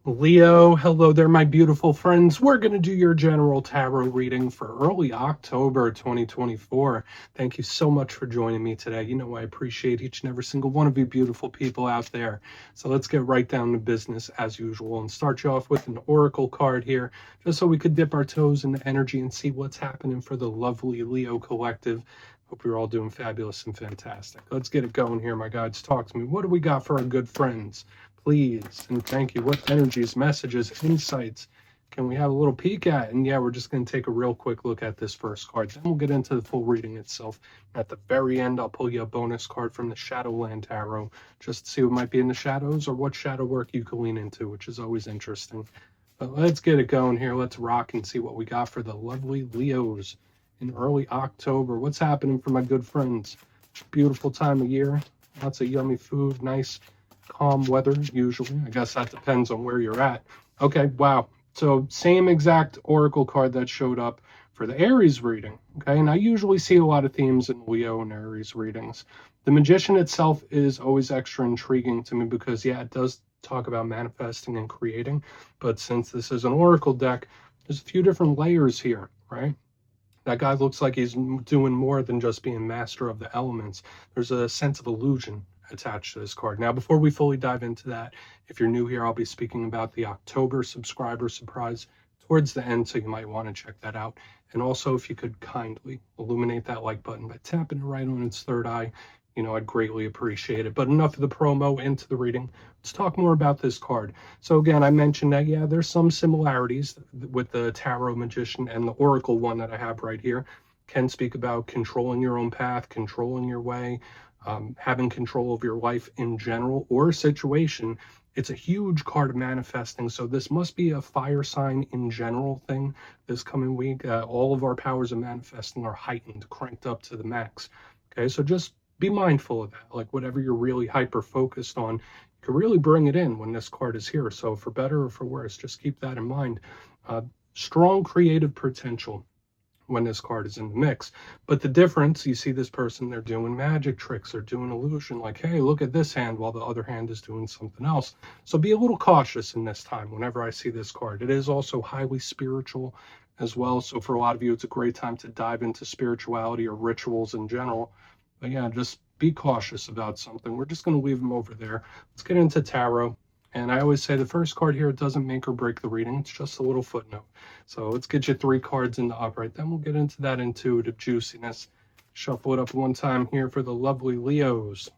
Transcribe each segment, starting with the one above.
Leo, hello there, my beautiful friends. We're going to do your general tarot reading for early October 2024. Thank you so much for joining me today. You know, I appreciate each and every single one of you beautiful people out there. So let's get right down to business as usual and start you off with an oracle card here, just so we could dip our toes in the energy and see what's happening for the lovely Leo collective. Hope you're all doing fabulous and fantastic. Let's get it going here, my guides. Talk to me. What do we got for our good friends? Please and thank you. What energies, messages, insights can we have a little peek at? And yeah, we're just going to take a real quick look at this first card. Then we'll get into the full reading itself. At the very end, I'll pull you a bonus card from the Shadowland Tarot, just to see what might be in the shadows or what shadow work you can lean into, which is always interesting. But let's get it going here. Let's rock and see what we got for the lovely Leos in early October. What's happening for my good friends? Beautiful time of year. Lots of yummy food, nice calm weather, usually. I guess that depends on where you're at. Okay, wow. So same exact oracle card that showed up for the Aries reading. Okay, and I usually see a lot of themes in Leo and Aries readings. The Magician itself is always extra intriguing to me because, yeah, it does talk about manifesting and creating. But since this is an oracle deck, there's a few different layers here, right? That guy looks like he's doing more than just being master of the elements. There's a sense of illusion attached to this card. Now, before we fully dive into that, if you're new here, I'll be speaking about the October subscriber surprise towards the end, so you might want to check that out. And also, if you could kindly illuminate that like button by tapping it right on its third eye, you know, I'd greatly appreciate it. But enough of the promo, into the reading. Let's talk more about this card. So again, I mentioned that, yeah, there's some similarities with the Tarot Magician and the Oracle one that I have right here. Can speak about controlling your own path, controlling your way, having control of your life in general or a situation. It's a huge card of manifesting, so this must be a fire sign in general thing this coming week. All of our powers of manifesting are heightened, cranked up to the max. Okay, so just be mindful of that. Like whatever you're really hyper focused on, you can really bring it in when this card is here. So for better or for worse, just keep that in mind. Strong creative potential when this card is in the mix. But the difference, you see this person, they're doing magic tricks, they're doing illusion, like, hey, look at this hand, while the other hand is doing something else. So be a little cautious in this time whenever I see this card. It is also highly spiritual as well. So for a lot of you, it's a great time to dive into spirituality or rituals in general. But yeah, just be cautious about something. We're just going to leave them over there. Let's get into tarot. And I always say the first card here, it doesn't make or break the reading. It's just a little footnote. So let's get you 3 cards in the upright. Then we'll get into that intuitive juiciness. Shuffle it up one time here for the lovely Leos.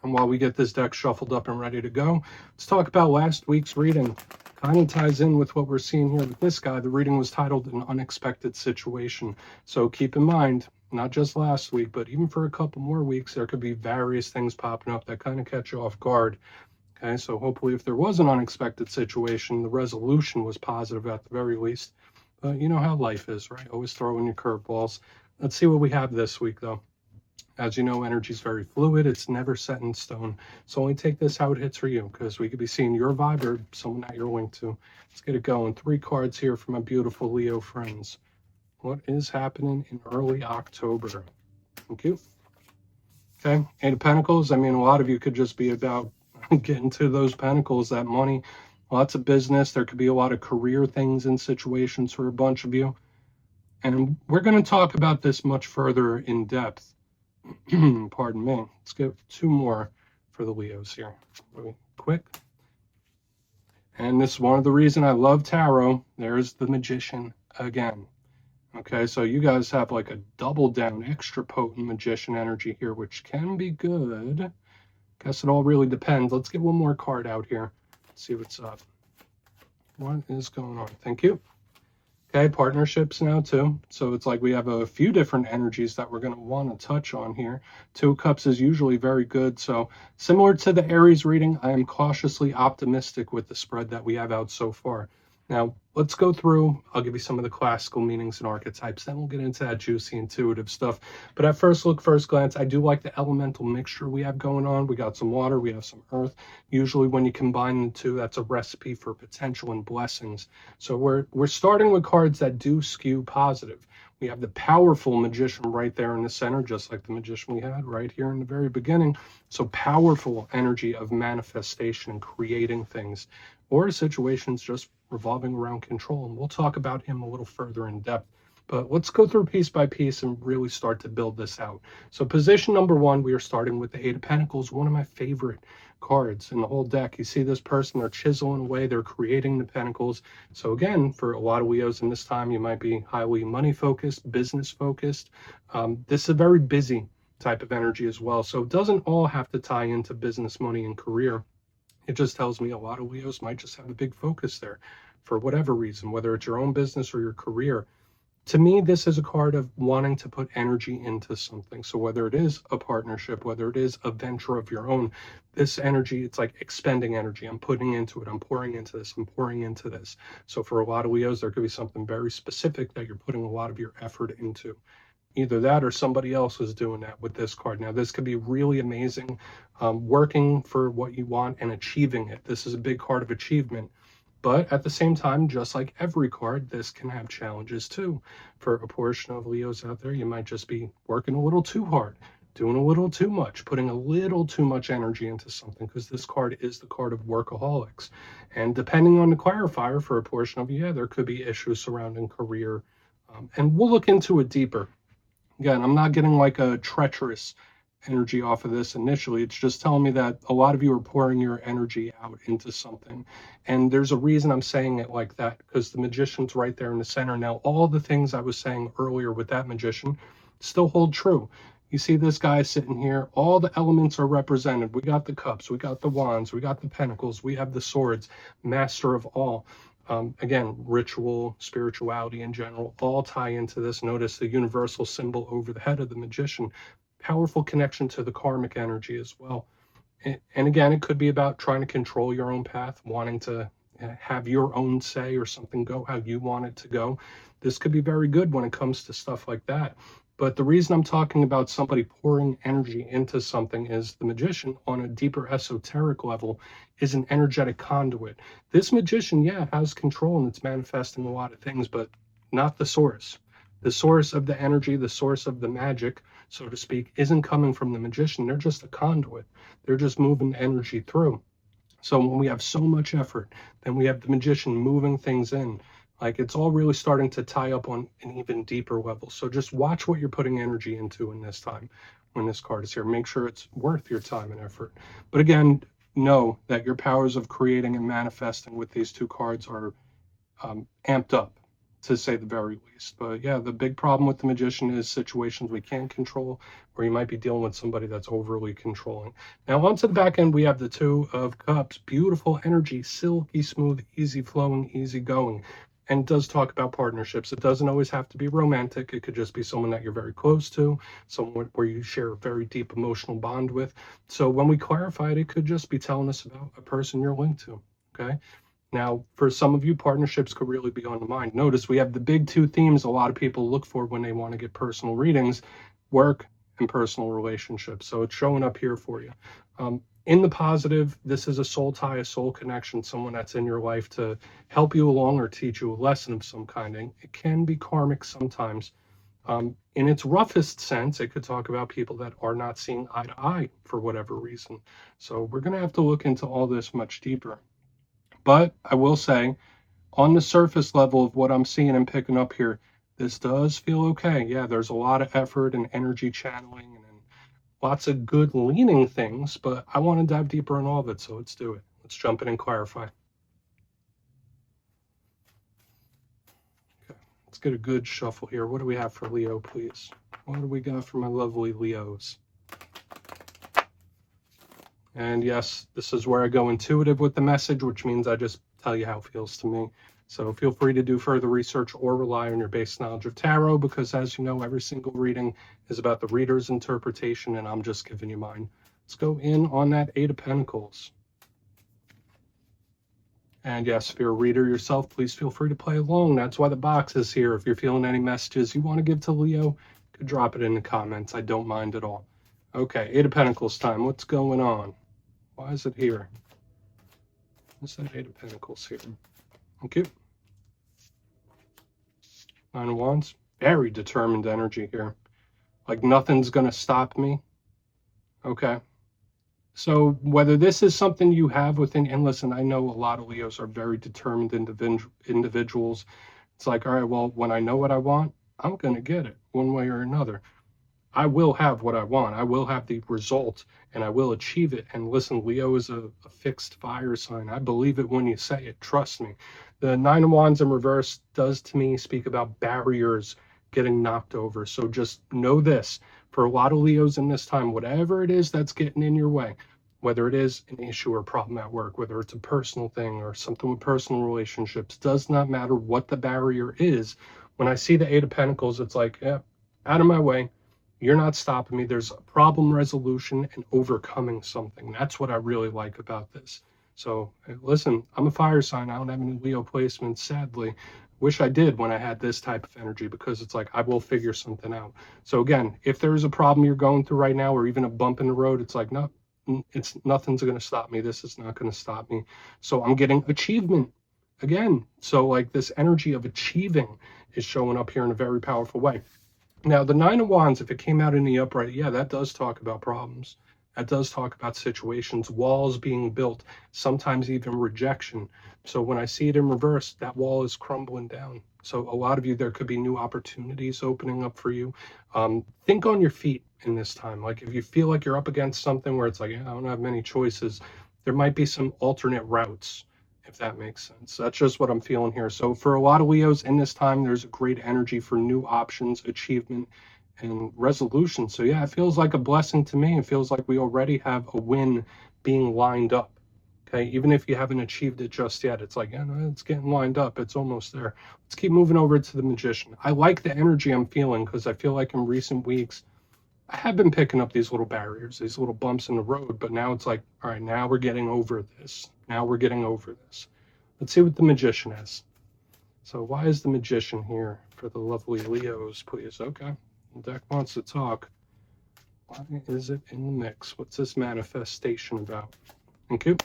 And while we get this deck shuffled up and ready to go, let's talk about last week's reading. Kind of ties in with what we're seeing here with this guy. The reading was titled An Unexpected Situation. So keep in mind, not just last week, but even for a couple more weeks, there could be various things popping up that kind of catch you off guard. Okay, so hopefully if there was an unexpected situation, the resolution was positive at the very least. But you know how life is, right? Always throw in your curveballs. Let's see what we have this week, though. As you know, energy is very fluid. It's never set in stone. So only take this how it hits for you, because we could be seeing your vibe or someone that you're linked to. Let's get it going. 3 cards here for my beautiful Leo friends. What is happening in early October? Thank you. Okay, 8 of Pentacles. I mean, a lot of you could just be about getting to those pentacles, that money, lots of business. There could be a lot of career things and situations for a bunch of you. And we're going to talk about this much further in depth. Pardon me. Let's get 2 more for the Leos here. Really quick. And this is one of the reasons I love tarot. There's the Magician again. Okay, so you guys have like a double down, extra potent Magician energy here, which can be good. Guess it all really depends. Let's get 1 more card out here. Let's see what's up. What is going on? Thank you. Okay, partnerships now too. So it's like we have a few different energies that we're going to want to touch on here. 2 cups is usually very good. So similar to the Aries reading, I am cautiously optimistic with the spread that we have out so far. Now, let's go through. I'll give you some of the classical meanings and archetypes. Then we'll get into that juicy, intuitive stuff. But at first look, first glance, I do like the elemental mixture we have going on. We got some water, we have some earth. Usually when you combine the 2, that's a recipe for potential and blessings. So we're starting with cards that do skew positive. We have the powerful Magician right there in the center, just like the Magician we had right here in the very beginning. So powerful energy of manifestation and creating things. or situations just revolving around control. And we'll talk about him a little further in depth. But let's go through piece by piece and really start to build this out. So position number one, we are starting with the Eight of Pentacles, one of my favorite cards in the whole deck. You see this person, they're chiseling away, they're creating the pentacles. So again, for a lot of Leos in this time, you might be highly money focused, business focused. This is a very busy type of energy as well. So it doesn't all have to tie into business, money, and career. It just tells me a lot of Leos might just have a big focus there for whatever reason, whether it's your own business or your career. To me, this is a card of wanting to put energy into something. So whether it is a partnership, whether it is a venture of your own, this energy, it's like expending energy. I'm putting into it. I'm pouring into this. I'm pouring into this. So for a lot of Leos, there could be something very specific that you're putting a lot of your effort into. Either that or somebody else is doing that with this card. Now, this could be really amazing, working for what you want and achieving it. This is a big card of achievement. But at the same time, just like every card, this can have challenges too. For a portion of Leos out there, you might just be working a little too hard, doing a little too much, putting a little too much energy into something, because this card is the card of workaholics. And depending on the clarifier, for a portion of you, yeah, there could be issues surrounding career. And we'll look into it deeper. Again, I'm not getting like a treacherous energy off of this initially. It's just telling me that a lot of you are pouring your energy out into something. And there's a reason I'm saying it like that, because the Magician's right there in the center. Now, all the things I was saying earlier with that Magician still hold true. You see this guy sitting here, all the elements are represented. We got the cups, we got the wands, we got the pentacles, we have the swords, master of all. Again, ritual, spirituality in general, all tie into this. Notice the universal symbol over the head of the Magician. Powerful connection to the karmic energy as well. And again, it could be about trying to control your own path, wanting to have your own say or something go how you want it to go. This could be very good when it comes to stuff like that. But the reason I'm talking about somebody pouring energy into something is the Magician, on a deeper esoteric level, is an energetic conduit. This Magician, yeah, has control and it's manifesting a lot of things, but not the source. The source of the energy, the source of the magic, so to speak, isn't coming from the Magician. They're just a conduit. They're just moving energy through. So when we have so much effort, then we have the Magician moving things in. Like, it's all really starting to tie up on an even deeper level. So just watch what you're putting energy into in this time when this card is here. Make sure it's worth your time and effort. But again, know that your powers of creating and manifesting with these two cards are amped up, to say the very least. But yeah, the big problem with the Magician is situations we can't control, or you might be dealing with somebody that's overly controlling. Now, onto the back end, we have the Two of Cups. Beautiful energy, silky smooth, easy flowing, easy going. And it does talk about partnerships. It doesn't always have to be romantic. It could just be someone that you're very close to, someone where you share a very deep emotional bond with. So when we clarify it, it could just be telling us about a person you're linked to, okay? Now, for some of you, partnerships could really be on the mind. Notice we have the big two themes a lot of people look for when they want to get personal readings: work and personal relationships. So it's showing up here for you. In the positive, this is a soul tie, a soul connection, someone that's in your life to help you along or teach you a lesson of some kind. And it can be karmic sometimes. In its roughest sense, it could talk about people that are not seeing eye to eye for whatever reason. So we're going to have to look into all this much deeper. But I will say, on the surface level of what I'm seeing and picking up here, this does feel okay. Yeah, there's a lot of effort and energy channeling and lots of good leaning things, but I want to dive deeper in all of it, so let's do it. Let's jump in and clarify. Okay, let's get a good shuffle here. What do we have for Leo, please? What do we got for my lovely Leos? And yes, this is where I go intuitive with the message, which means I just tell you how it feels to me. So feel free to do further research or rely on your base knowledge of tarot, because as you know, every single reading is about the reader's interpretation, and I'm just giving you mine. Let's go in on that Eight of Pentacles. And yes, if you're a reader yourself, please feel free to play along. That's why the box is here. If you're feeling any messages you want to give to Leo, you could drop it in the comments. I don't mind at all. Okay, Eight of Pentacles time. What's going on? Why is it here? What's that Eight of Pentacles here? Okay. Nine of Wands. Very determined energy here. Like nothing's going to stop me. Okay. So whether this is something you have within, and listen, I know a lot of Leos are very determined individuals. It's like, all right, well, when I know what I want, I'm going to get it one way or another. I will have what I want. I will have the result and I will achieve it. And listen, Leo is a fixed fire sign. I believe it when you say it. Trust me. The Nine of Wands in reverse does to me speak about barriers getting knocked over. So just know this, for a lot of Leos in this time, whatever it is that's getting in your way, whether it is an issue or problem at work, whether it's a personal thing or something with personal relationships, does not matter what the barrier is. When I see the Eight of Pentacles, it's like, yeah, out of my way. You're not stopping me. There's problem resolution and overcoming something. That's what I really like about this. So listen, I'm a fire sign. I don't have any Leo placements, sadly. Wish I did when I had this type of energy, because it's like I will figure something out. So again, if there's a problem you're going through right now, or even a bump in the road, it's like, no, it's nothing's going to stop me. This is not going to stop me. So I'm getting achievement again. So like this energy of achieving is showing up here in a very powerful way. Now, the Nine of Wands, if it came out in the upright, yeah, that does talk about problems. That does talk about situations, walls being built, sometimes even rejection. So when I see it in reverse, that wall is crumbling down. So a lot of you, there could be new opportunities opening up for you. Think on your feet in this time. Like if you feel like you're up against something where it's like, yeah, I don't have many choices, there might be some alternate routes, if that makes sense. That's just what I'm feeling here. So for a lot of Leos in this time, there's a great energy for new options, achievement, and resolution. So yeah, it feels like a blessing to me. It feels like we already have a win being lined up. Okay, even if you haven't achieved it just yet, it's like, yeah, no, it's getting lined up. It's almost there. Let's keep moving over to the Magician. I like the energy I'm feeling, because I feel like in recent weeks, I have been picking up these little barriers, these little bumps in the road, but now it's like, all right, now we're getting over this. Now we're getting over this. Let's see what the Magician has. So why is the Magician here for the lovely Leos, please? Okay, the deck wants to talk. Why is it in the mix? What's this manifestation about? Thank you.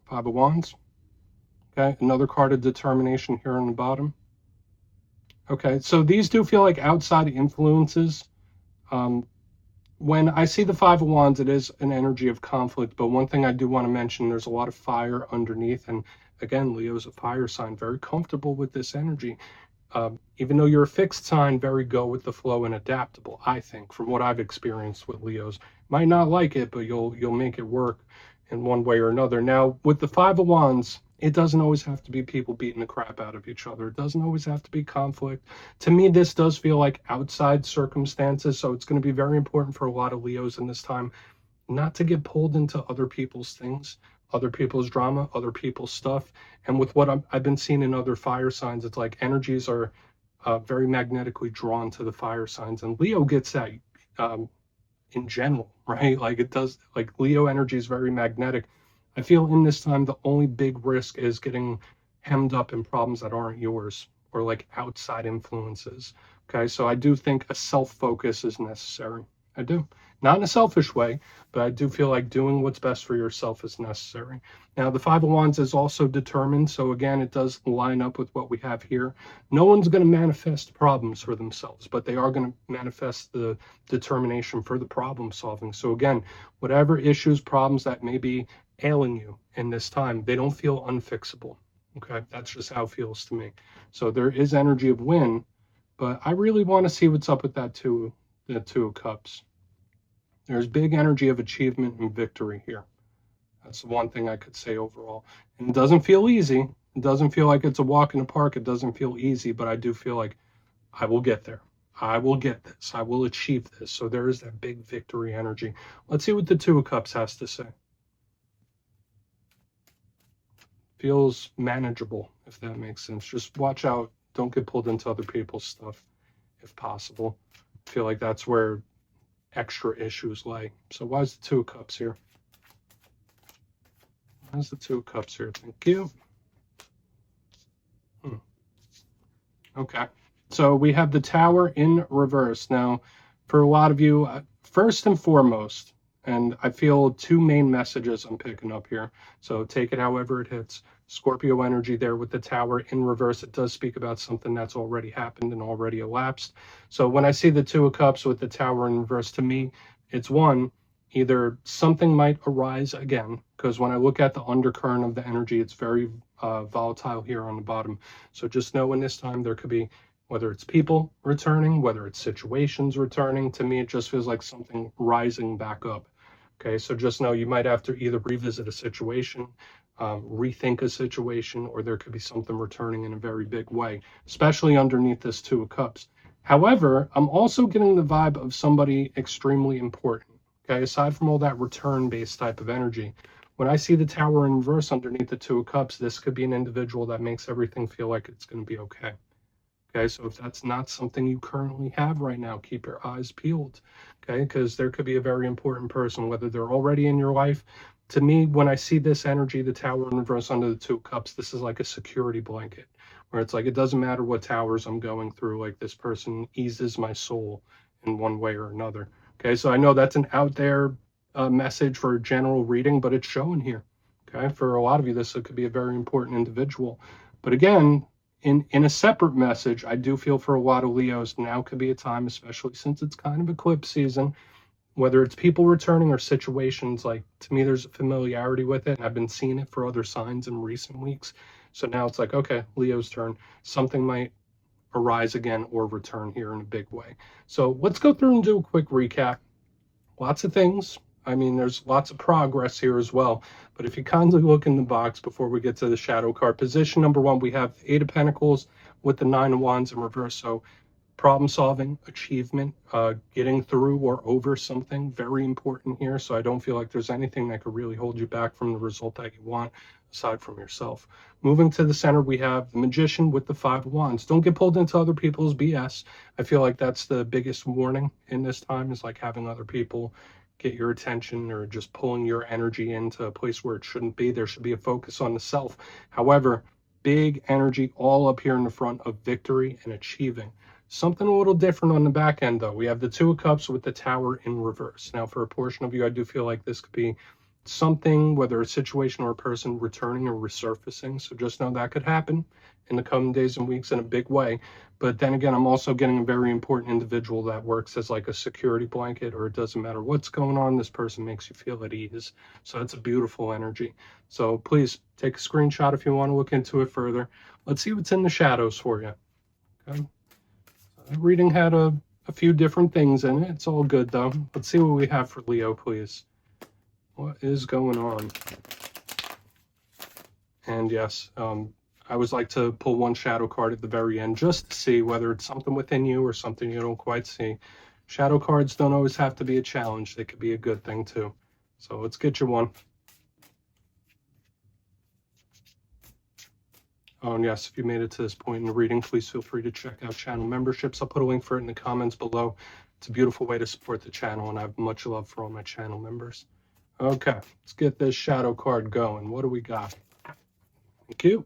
Five of Wands. Okay, another card of determination here on the bottom. Okay, so these do feel like outside influences. When I see the Five of Wands, it is an energy of conflict, but one thing I do want to mention, there's a lot of fire underneath, and again, Leo's a fire sign, very comfortable with this energy. Even though you're a fixed sign, very go with the flow and adaptable, I think, from what I've experienced with Leos. Might not like it, but you'll make it work in one way or another. Now, with the Five of Wands, it doesn't always have to be people beating the crap out of each other. It doesn't always have to be conflict. To me, this does feel like outside circumstances, so it's going to be very important for a lot of Leos in this time not to get pulled into other people's things, other people's drama, other people's stuff. And with what I've been seeing in other fire signs, it's like energies are very magnetically drawn to the fire signs. And Leo gets that in general, right? Like it does, like Leo energy is very magnetic. I feel in this time, the only big risk is getting hemmed up in problems that aren't yours, or like outside influences. Okay, so I do think a self-focus is necessary. I do. Not in a selfish way, but I do feel like doing what's best for yourself is necessary. Now, the Five of Wands is also determined, so again, it does line up with what we have here. No one's going to manifest problems for themselves, but they are going to manifest the determination for the problem solving. So again, whatever issues, problems that may be ailing you in this time, they don't feel unfixable. Okay, that's just how it feels to me. So there is energy of win, but I really want to see what's up with that Two of Cups. There's big energy of achievement and victory here. That's the one thing I could say overall. And it doesn't feel easy. It doesn't feel like it's a walk in the park. It doesn't feel easy, but I do feel like I will get there. I will get this. I will achieve this. So there is that big victory energy. Let's see what the Two of Cups has to say. Feels manageable, if that makes sense. Just watch out. Don't get pulled into other people's stuff, if possible. I feel like that's where extra issues lay. So why is the Two of Cups here? Why is the Two of Cups here? Thank you. Okay. So we have the Tower in reverse. Now, for a lot of you, first and foremost, and I feel two main messages I'm picking up here. So take it however it hits. Scorpio energy there with the Tower in reverse. It does speak about something that's already happened and already elapsed. So when I see the Two of Cups with the Tower in reverse, to me, It's one, either something might arise again, because when I look at the undercurrent of the energy, it's very volatile here on the bottom. So just know in this time there could be, whether it's people returning, whether it's situations returning. To me, it just feels like something rising back up. Okay, so just know you might have to either revisit a situation, rethink a situation, or there could be something returning in a very big way, especially underneath this Two of Cups. However, I'm also getting the vibe of somebody extremely important. Okay, aside from all that return-based type of energy, when I see the Tower in reverse underneath the Two of Cups, this could be an individual that makes everything feel like it's going to be okay. Okay, so if that's not something you currently have right now, keep your eyes peeled. Okay, because there could be a very important person, whether they're already in your life. To me, when I see this energy, the Tower in reverse under the Two of Cups, this is like a security blanket, where it's like it doesn't matter what towers I'm going through, like this person eases my soul in one way or another. Okay, so I know that's an out there message for a general reading, but it's showing here. Okay, for a lot of you, this could be a very important individual. But again, in a separate message, I do feel for a lot of Leos, now could be a time, especially since it's kind of eclipse season, whether it's people returning or situations, like to me, there's a familiarity with it. And I've been seeing it for other signs in recent weeks. So now it's like, okay, Leo's turn. Something might arise again or return here in a big way. So let's go through and do a quick recap. Lots of things. I mean, there's lots of progress here as well. But if you kindly look in the box before we get to the shadow card, position number one, we have Eight of Pentacles with the Nine of Wands in reverse. So problem solving, achievement, getting through or over something, very important here. So I don't feel like there's anything that could really hold you back from the result that you want, aside from yourself. Moving to the center, we have the Magician with the Five of Wands. Don't get pulled into other people's BS. I feel like that's the biggest warning in this time, is like having other people get your attention or just pulling your energy into a place where it shouldn't be. There should be a focus on the self. However, big energy all up here in the front of victory and achieving. Something a little different on the back end, though. We have the Two of Cups with the Tower in reverse. Now, for a portion of you, I do feel like this could be something, whether a situation or a person returning or resurfacing. So just know that could happen in the coming days and weeks in a big way. But then again, I'm also getting a very important individual that works as like a security blanket, or it doesn't matter what's going on, this person makes you feel at ease. So that's a beautiful energy. So please take a screenshot if you want to look into it further. Let's see what's in the shadows for you. Okay. Reading had a few different things in it. It's all good, though. Let's see what we have for Leo, please. What is going on? And yes, I always like to pull one shadow card at the very end just to see whether it's something within you or something you don't quite see. Shadow cards don't always have to be a challenge. They could be a good thing, too. So let's get you one. Oh, and yes, if you made it to this point in the reading, please feel free to check out channel memberships. I'll put a link for it in the comments below. It's a beautiful way to support the channel, and I have much love for all my channel members. Okay, let's get this shadow card going. What do we got? Thank you.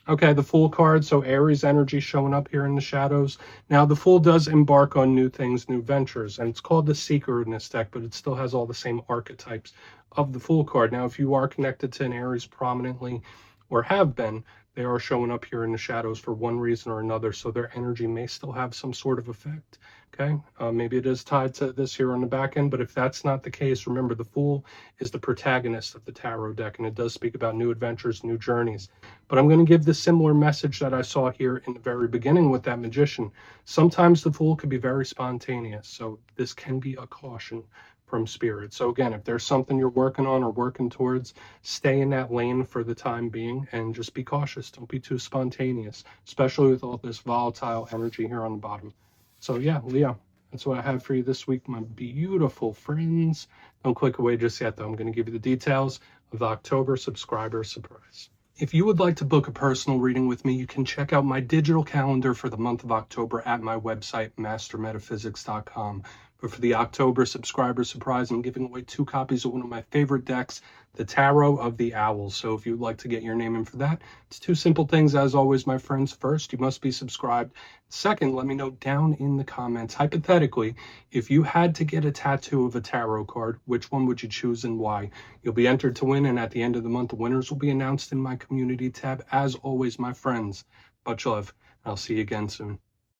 Okay, the Fool card, so Aries energy showing up here in the shadows. Now, the Fool does embark on new things, new ventures, and it's called the Seeker in this deck, but it still has all the same archetypes of the Fool card. Now, if you are connected to an Aries prominently, or have been, they are showing up here in the shadows for one reason or another, so their energy may still have some sort of effect. Okay, maybe it is tied to this here on the back end, but if that's not the case, remember the Fool is the protagonist of the tarot deck, and it does speak about new adventures, new journeys. But I'm going to give the similar message that I saw here in the very beginning with that Magician. Sometimes the Fool could be very spontaneous, so this can be a caution from Spirit. So again, if there's something you're working on or working towards, stay in that lane for the time being and just be cautious. Don't be too spontaneous, especially with all this volatile energy here on the bottom. So yeah, Leo, that's what I have for you this week, my beautiful friends. Don't click away just yet, though. I'm going to give you the details of the October subscriber surprise. If you would like to book a personal reading with me, you can check out my digital calendar for the month of October at my website, mastermetaphysics.com. But for the October subscriber surprise, I'm giving away 2 copies of one of my favorite decks, the Tarot of the Owls. So if you'd like to get your name in for that, it's 2 simple things, as always, my friends. First, you must be subscribed. Second, let me know down in the comments, hypothetically, if you had to get a tattoo of a tarot card, which one would you choose and why? You'll be entered to win, and at the end of the month, the winners will be announced in my community tab. As always, my friends, much love. I'll see you again soon.